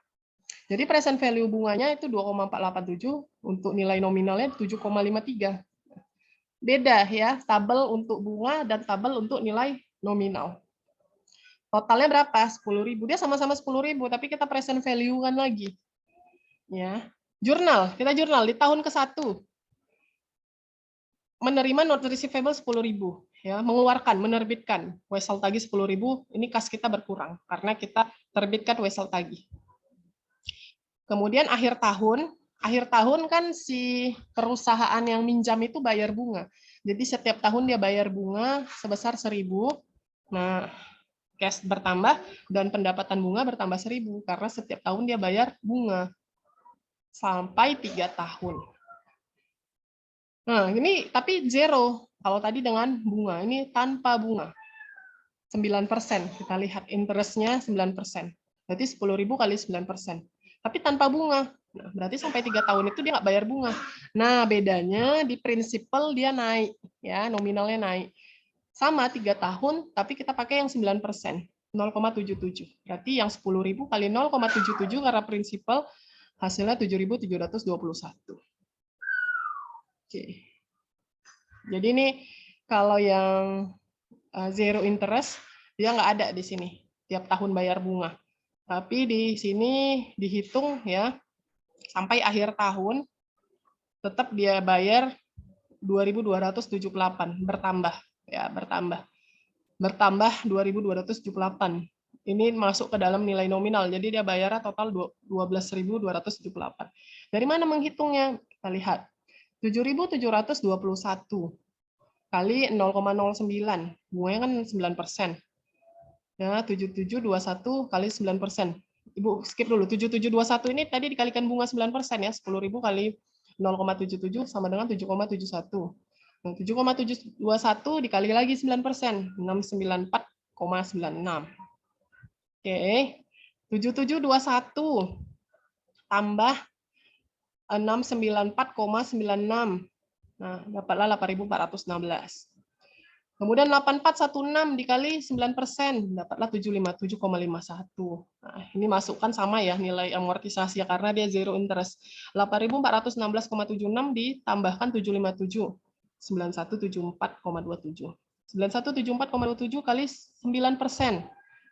Jadi present value bunganya itu 2,487, untuk nilai nominalnya 7,53. Beda ya, tabel untuk bunga dan tabel untuk nilai nominal. Totalnya berapa? 10.000. Dia sama-sama 10.000, tapi kita present value kan lagi. Ya. Jurnal, kita jurnal di tahun ke-1. Menerima note receivable 10.000, ya, mengeluarkan, menerbitkan wesel tagih 10.000, ini kas kita berkurang karena kita terbitkan wesel tagih. Kemudian akhir tahun kan si perusahaan yang minjam itu bayar bunga. Jadi setiap tahun dia bayar bunga sebesar 1.000. Nah, cash bertambah dan pendapatan bunga bertambah 1.000 karena setiap tahun dia bayar bunga sampai 3 tahun. Nah, ini tapi zero. Kalau tadi dengan bunga, ini tanpa bunga. 9%. Kita lihat interest-nya 9%. Berarti 10.000 kali 9%. Tapi tanpa bunga. Nah, berarti sampai 3 tahun itu dia nggak bayar bunga. Nah, bedanya di prinsipal dia naik. Ya, nominalnya naik. Sama 3 tahun, tapi kita pakai yang 9%. 0,77. Berarti yang 10.000 kali 0,77 karena prinsipal hasilnya 7.721. Oke. Jadi ini kalau yang zero interest dia nggak ada di sini tiap tahun bayar bunga. Tapi di sini dihitung ya sampai akhir tahun tetap dia bayar 2.278 bertambah ya, bertambah 2.278. Ini masuk ke dalam nilai nominal. Jadi dia bayar total 12.278. Dari mana menghitungnya? Kita lihat. 7.721 kali 0,09, bunganya kan 9%. Ya, 7.721 kali 9%. Ibu skip dulu, 7.721 ini tadi dikalikan bunga 9% ya, 10.000 kali 0,77 sama dengan 7,71. Nah, 7,721 dikali lagi 9%, 694,96. Oke, 7.721 tambah 694,96. Nah, dapatlah 8.416. Kemudian 8.416 dikali 9%, dapatlah 757,51. Nah, ini masukkan sama ya nilai amortisasi karena dia zero interest. 8.416,76 ditambahkan 757, 9174,27. 9174,27 kali 9%,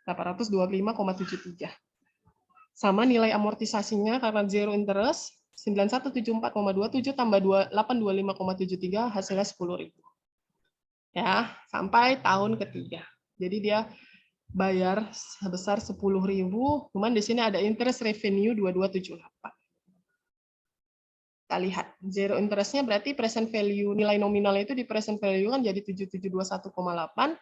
825,73. Sama nilai amortisasinya karena zero interest, 9174,27 tambah 825,73 hasilnya 10.000. Ya, sampai tahun ketiga. Jadi dia bayar sebesar 10.000, cuman di sini ada interest revenue 2278. Kita lihat, zero interest-nya berarti present value, nilai nominalnya itu di present value kan jadi 7721,8.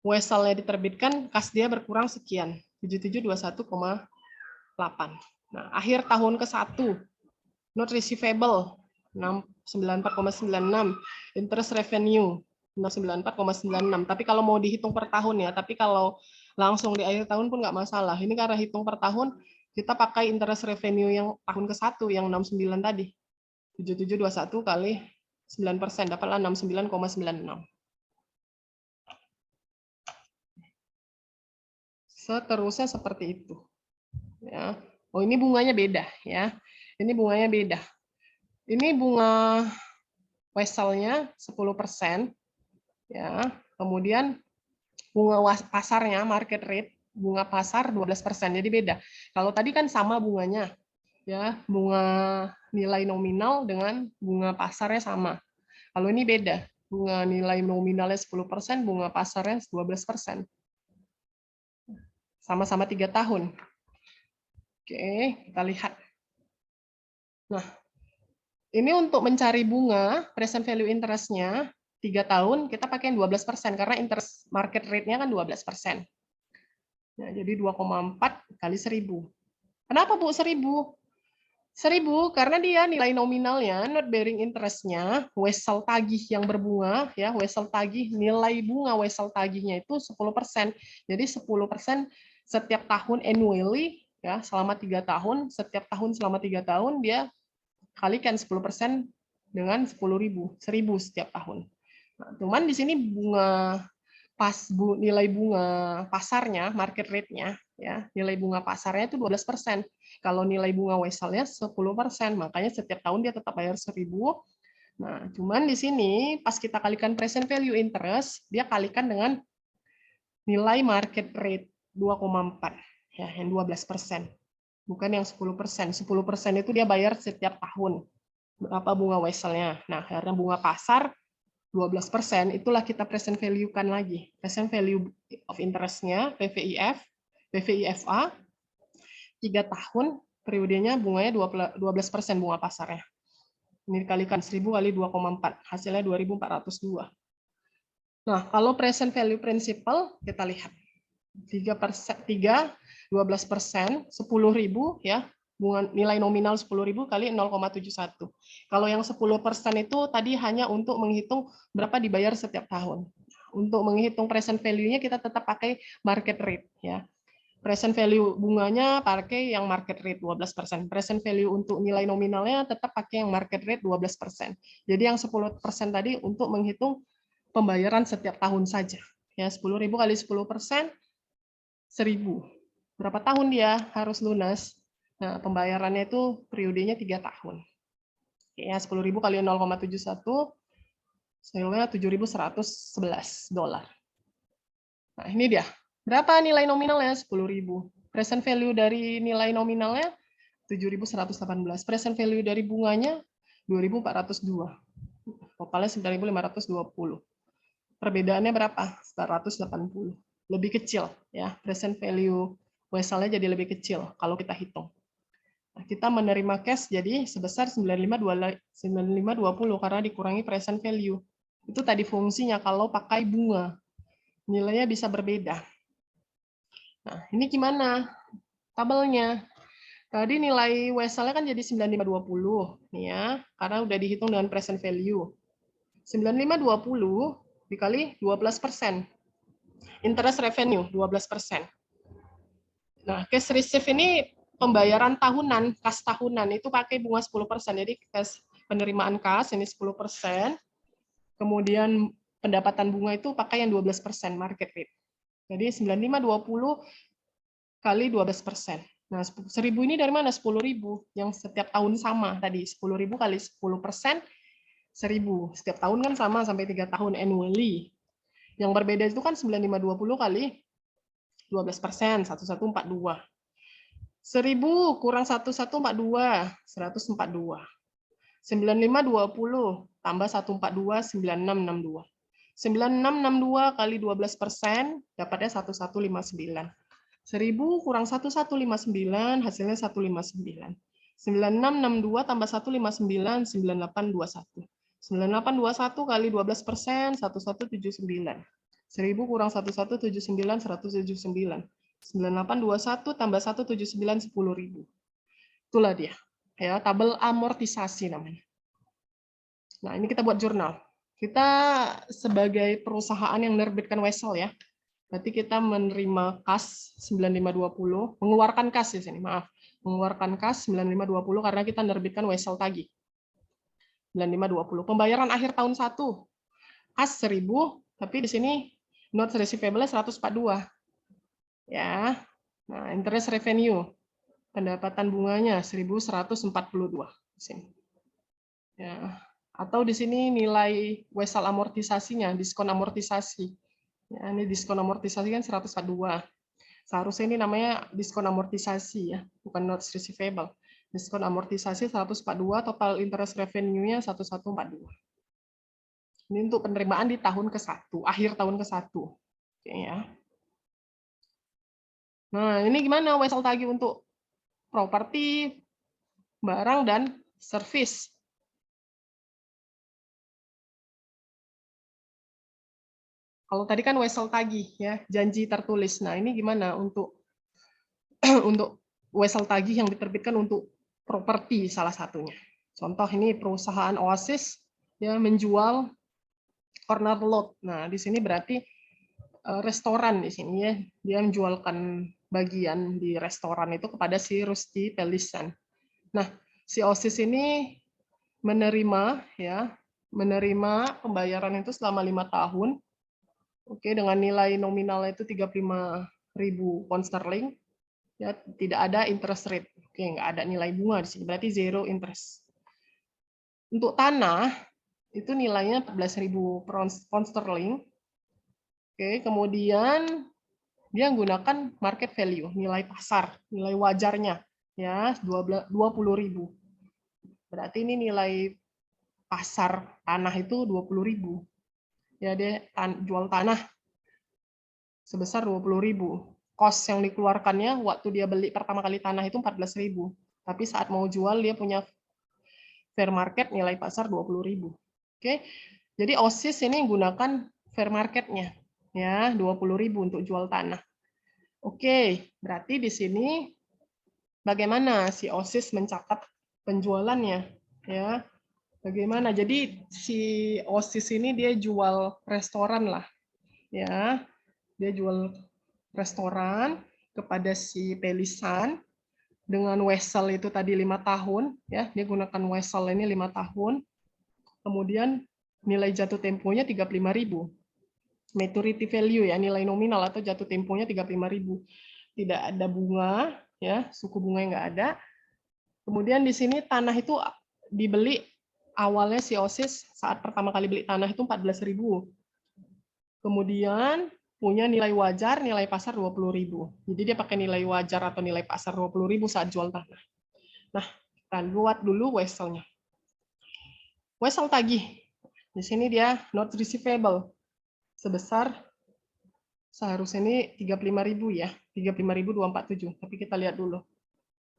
Wesel-nya diterbitkan, kas dia berkurang sekian, 7721,8. Nah, akhir tahun ke-1, note receivable 94,96, interest revenue 94,96. Tapi kalau mau dihitung per tahun ya, tapi kalau langsung di akhir tahun pun nggak masalah. Ini karena hitung per tahun, kita pakai interest revenue yang tahun ke-1 yang 69 tadi. 7721 kali 9%, dapatlah 69,96. Seterusnya seperti itu. Ya. Oh, ini bunganya beda ya. Ini bunganya beda. Ini bunga Weselnya 10%, ya. Kemudian bunga pasarnya market rate, bunga pasar 12%. Jadi beda. Kalau tadi kan sama bunganya, ya, bunga nilai nominal dengan bunga pasarnya sama. Kalau ini beda. Bunga nilai nominalnya 10%, bunga pasarnya 12%. Sama-sama 3 tahun. Oke, kita lihat. Nah, ini untuk mencari bunga present value interest-nya 3 tahun, kita pakai 12% karena interest market rate-nya kan 12%. Nah, jadi 2,4 kali 1.000. Kenapa, Bu, 1.000? 1.000 karena dia nilai nominalnya, not bearing interest-nya, wesel tagih yang berbunga, ya, wesel tagih, nilai bunga wesel tagihnya itu 10%. Jadi 10% setiap tahun annually, ya, selama 3 tahun, setiap tahun selama 3 tahun dia kalikan 10% dengan 10.000, 1.000 setiap tahun. Nah, cuman di sini bunga nilai bunga pasarnya, market rate-nya, ya, nilai bunga pasarnya itu 12%. Kalau nilai bunga weselnya 10%, makanya setiap tahun dia tetap bayar 1.000. Nah, cuman di sini pas kita kalikan present value interest, dia kalikan dengan nilai market rate 2,4, ya, yang 12%. Bukan yang 10%. 10% itu dia bayar setiap tahun. Berapa bunga weselnya. Nah, karena bunga pasar 12%, itulah kita present value-kan lagi. Present value of interest-nya, PVIF, PVIFA, 3 tahun, periodenya bunganya 12% bunga pasarnya. Ini dikalikan 1.000 kali 2,4, hasilnya 2.402. Nah, kalau present value principal, kita lihat. 3, 12%, 10.000 ya, bunga nilai nominal 10.000 kali 0,71. Kalau yang 10% itu tadi hanya untuk menghitung berapa dibayar setiap tahun. Untuk menghitung present value-nya kita tetap pakai market rate ya. Present value bunganya pakai yang market rate 12%. Present value untuk nilai nominalnya tetap pakai yang market rate 12%. Jadi yang 10% tadi untuk menghitung pembayaran setiap tahun saja. Ya, 10.000 kali 10%, 1.000. Berapa tahun dia harus lunas? Nah, pembayarannya itu periodenya 3 tahun. Ya, 10.000 kali 0,71, hasilnya $7.111. Nah, ini dia. Berapa nilai nominalnya? 10.000. Present value dari nilai nominalnya 7.118. Present value dari bunganya 2.402. Totalnya 9.520. Perbedaannya berapa? 180. Lebih kecil ya. Present value weselnya jadi lebih kecil kalau kita hitung. Nah, kita menerima cash jadi sebesar 9520 karena dikurangi present value. Itu tadi fungsinya kalau pakai bunga. Nilainya bisa berbeda. Nah, ini gimana tabelnya? Tadi nilai WSL-nya kan jadi 9520 nih ya, karena udah dihitung dengan present value. 9520 dikali 12%. Interest revenue 12%. Nah, cash receive ini pembayaran tahunan, kas tahunan itu pakai bunga 10%. Jadi penerimaan kas ini 10%. Kemudian pendapatan bunga itu pakai yang 12% market rate. Jadi 9520 kali 12%. Nah, 1.000 ini dari mana? 10.000 yang setiap tahun sama tadi. 10.000 kali 10%, 1.000. Setiap tahun kan sama sampai 3 tahun annually. Yang berbeda itu kan 9520 kali 12%, 1142. 1.000 kurang 1142, 142. 9520 tambah 142, 9662. 9662 kali 12% dapatnya 1159. 1.000 kurang 1159 hasilnya 159. 9662 tambah 159, 9821. 9821 kali 12% 1179. 1.000 kurang 1179, 179. 9821 tambah 179, 10.000. Itulah dia. Ya, tabel amortisasi namanya. Nah, ini kita buat jurnal. Kita sebagai perusahaan yang menerbitkan wesel ya. Berarti kita menerima kas 9520, mengeluarkan kas di sini, maaf. Mengeluarkan kas 9520 karena kita menerbitkan wesel tagih. 9520. Pembayaran akhir tahun 1. Kas 1.000, tapi di sini note receivable 142. Ya. Nah, interest revenue. Pendapatan bunganya 1.142 di sini. Ya. Atau di sini nilai wesel amortisasinya, diskon amortisasi. Ya, ini diskon amortisasi kan 142. Seharusnya ini namanya diskon amortisasi ya, bukan notes receivable. Diskon amortisasi 142, total interest revenue-nya 1142. Ini untuk penerimaan di tahun ke-1, akhir tahun ke-1. Oke ya. Nah, ini gimana wesel tagih untuk properti, barang dan service. Kalau tadi kan wesel tagih ya, janji tertulis. Nah, ini gimana untuk untuk wesel tagih yang diterbitkan untuk properti salah satunya. Contoh ini perusahaan Oasis ya menjual corner lot. Nah, di sini berarti restoran di sini ya. Dia menjualkan bagian di restoran itu kepada si Rusty Pelisan. Nah, si Oasis ini menerima menerima pembayaran itu selama 5 tahun. Oke, dengan nilai nominal itu 35.000 pound sterling. Ya, tidak ada interest rate. Oke, nggak ada nilai bunga di sini. Berarti zero interest. Untuk tanah, itu nilainya 14.000 pound sterling. Oke, kemudian dia menggunakan market value, nilai pasar, nilai wajarnya. Ya, 20.000. Berarti ini nilai pasar tanah itu 20.000. Ya, dia jual tanah sebesar 20.000. Kos yang dikeluarkannya waktu dia beli pertama kali tanah itu 14.000. Tapi saat mau jual dia punya fair market nilai pasar 20.000. Oke. Jadi OSIS ini menggunakan fair market-nya ya, 20.000 untuk jual tanah. Oke, berarti di sini bagaimana si OSIS mencatat penjualannya ya? Bagaimana? Jadi si OSIS ini dia jual restoran lah ya. Dia jual restoran kepada si Pelisan dengan wesel itu tadi 5 tahun ya, dia gunakan wesel ini 5 tahun. Kemudian nilai jatuh temponya 35.000. Maturity value ya, nilai nominal atau jatuh temponya 35.000. Tidak ada bunga ya, suku bunga yang nggak ada. Kemudian di sini tanah itu dibeli awalnya si OSIS saat pertama kali beli tanah itu 14.000. Kemudian punya nilai wajar, nilai pasar 20.000. Jadi dia pakai nilai wajar atau nilai pasar 20.000 saat jual tanah. Nah, kita buat dulu weselnya. Wesel tagih. Di sini dia not receivable sebesar seharusnya ini 35.000 ya, 35.247. Tapi kita lihat dulu.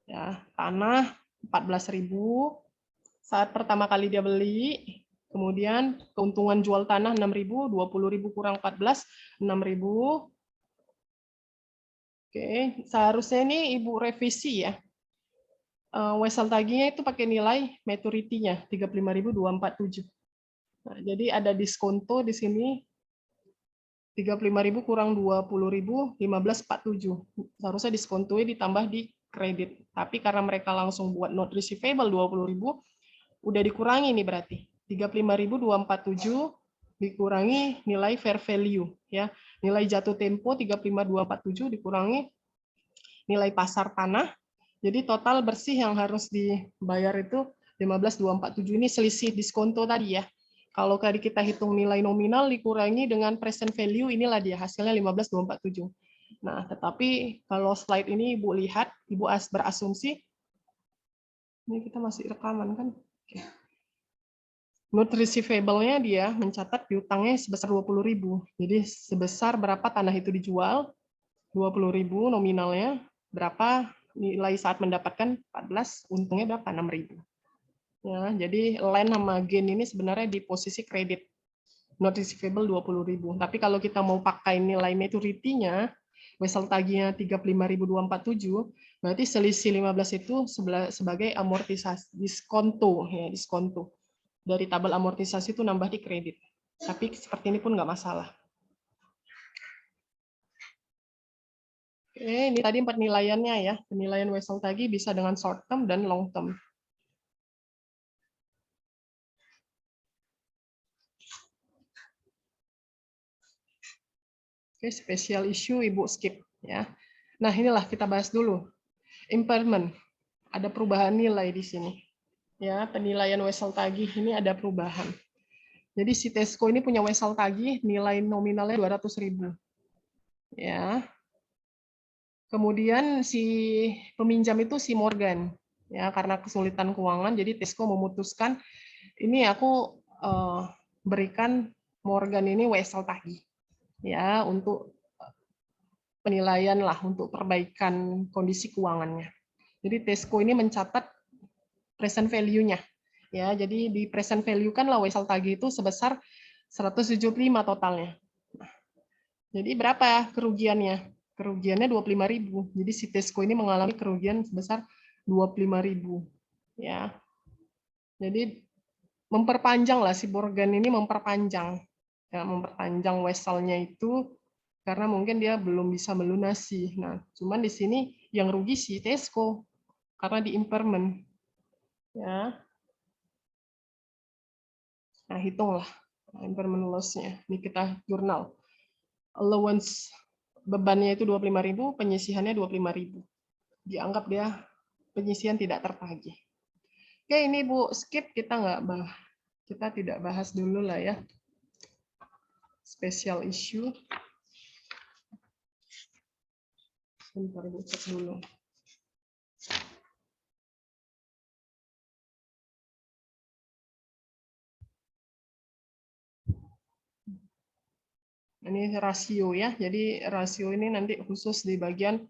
Ya, tanah 14.000 saat pertama kali dia beli. Kemudian keuntungan jual tanah 6.000, 20.000 kurang 14, 6.000. Oke, seharusnya ini Ibu revisi ya. Wesel tagihnya itu pakai nilai maturity-nya 35.247. Nah, jadi ada diskonto di sini 35.000 kurang 20.000, 15.47. Seharusnya diskontonya ditambah di kredit. Tapi karena mereka langsung buat not receivable 20.000, udah dikurangi nih berarti. 35.247 dikurangi nilai fair value ya. Nilai jatuh tempo 35.247 dikurangi nilai pasar tanah. Jadi total bersih yang harus dibayar itu 15.247. Ini selisih diskonto tadi ya. Kalau tadi kita hitung nilai nominal dikurangi dengan present value, inilah dia hasilnya 15.247. Nah, tetapi kalau slide ini Ibu lihat, Ibu berasumsi, ini kita masih rekaman kan? Oke. Note receivable-nya dia mencatat piutangnya sebesar 20.000. Jadi sebesar berapa tanah itu dijual, 20.000 nominalnya, berapa nilai saat mendapatkan 14, untungnya berapa? 6.000. Ya, jadi land sama gain ini sebenarnya di posisi kredit. Not receivable 20.000. Tapi kalau kita mau pakai nilai maturity-nya, wesel tagihnya 35.247, berarti selisih 15 itu sebagai amortisasi diskonto ya, diskonto. Dari tabel amortisasi itu nambah di kredit. Tapi seperti ini pun nggak masalah. Oke, ini tadi penilaiannya ya. Penilaian wesel tagih bisa dengan short term dan long term. Oke, special issue Ibu skip ya. Nah, inilah kita bahas dulu. Impairment. Ada perubahan nilai di sini. Ya, penilaian wesel tagih ini ada perubahan. Jadi si Tesco ini punya wesel tagih nilai nominalnya 200.000. Ya. Kemudian si peminjam itu si Morgan. Ya, karena kesulitan keuangan jadi Tesco memutuskan ini aku berikan Morgan ini wesel tagih. Ya, untuk penilaian lah untuk perbaikan kondisi keuangannya. Jadi Tesco ini mencatat present value-nya. Ya, jadi di present value kan lah wesel tagih itu sebesar 175 totalnya. Jadi berapa kerugiannya? Kerugiannya 25.000. Jadi si Tesco ini mengalami kerugian sebesar 25.000. Ya. Jadi memperpanjang lah si Morgan ini memperpanjang. Ya, memperpanjang weselnya itu karena mungkin dia belum bisa melunasi. Nah, cuman di sini yang rugi si Tesco karena di impairment. Ya. Nah, hitunglah impairment loss-nya. Ini kita jurnal. Allowance bebannya itu 25.000, penyisihannya 25.000. Dianggap dia penyisihan tidak tertagih. Oke, ini Bu skip, kita tidak bahas dulu lah ya. Special issue. Sebentar Ibu cek dulu. Ini rasio ya. Jadi rasio ini nanti khusus di bagian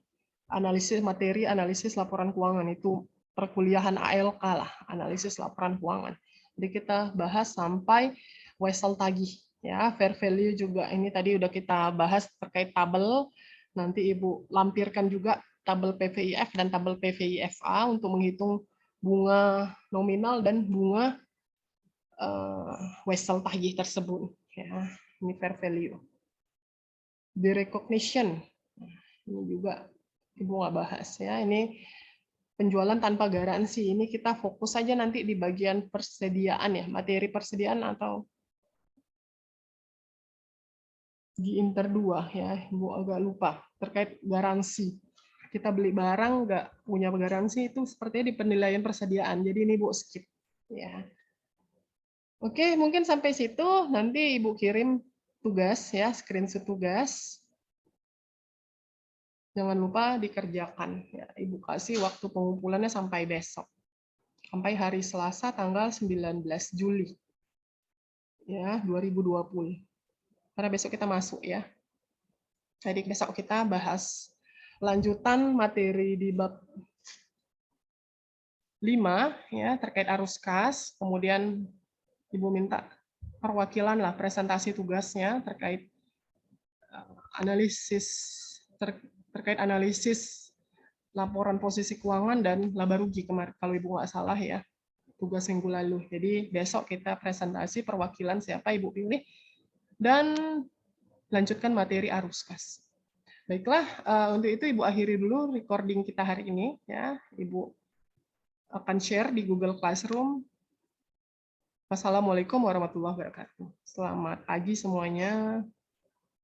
analisis materi, analisis laporan keuangan. Itu perkuliahan ALK lah, analisis laporan keuangan. Jadi kita bahas sampai wesel tagih. Ya, fair value juga ini tadi udah kita bahas terkait tabel. Nanti Ibu lampirkan juga tabel PVIF dan tabel PVIFA untuk menghitung bunga nominal dan bunga wesel tagih tersebut. Ya, ini fair value. The recognition, ini juga Ibu nggak bahas ya. Ini penjualan tanpa garansi. Ini kita fokus saja nanti di bagian persediaan ya, materi persediaan atau di inter 2 ya. Ibu agak lupa terkait garansi. Kita beli barang nggak punya garansi itu sepertinya di penilaian persediaan. Jadi ini Ibu skip ya. Oke, mungkin sampai situ. Nanti Ibu kirim tugas ya, screenshot tugas. Jangan lupa dikerjakan. Ya, Ibu kasih waktu pengumpulannya sampai besok. Sampai hari Selasa tanggal 19 Juli. Ya, 2020. Karena besok kita masuk ya. Jadi besok kita bahas lanjutan materi di bab ya terkait arus kas, kemudian Ibu minta perwakilan lah presentasi tugasnya terkait analisis terkait analisis laporan posisi keuangan dan laba rugi kemarin kalau Ibu nggak salah ya, tugas minggu lalu. Jadi besok kita presentasi perwakilan siapa Ibu pilih dan lanjutkan materi arus kas. Baiklah, untuk itu Ibu akhiri dulu recording kita hari ini ya. Ibu akan share di Google Classroom. Wassalamualaikum warahmatullahi wabarakatuh. Selamat pagi semuanya.